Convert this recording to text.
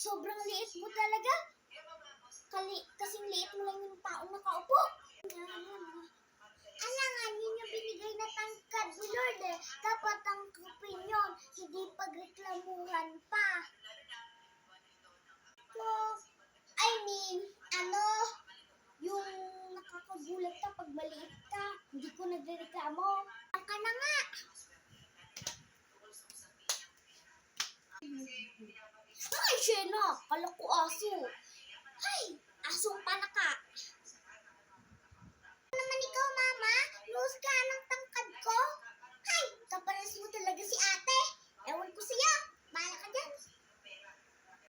Sobrang liit mo talaga. Kasing liit mo lang yung taong nakaupo. Alangan, yun yung binigay na tangkad ni Lord eh. Dapat tangkapin yun, hindi pagreklamuhan pa. So, yung nakakagulat ka pag maliit ka, hindi ko nagreklamo. Ang ka na nga. Ay, Shena, kala ko aso. Ay, asong panaka. Ano naman ikaw, Mama? Lose ka ng tangkad ko? Ay, kapares mo talaga si ate. Ewan ko siya. Bahala ka dyan.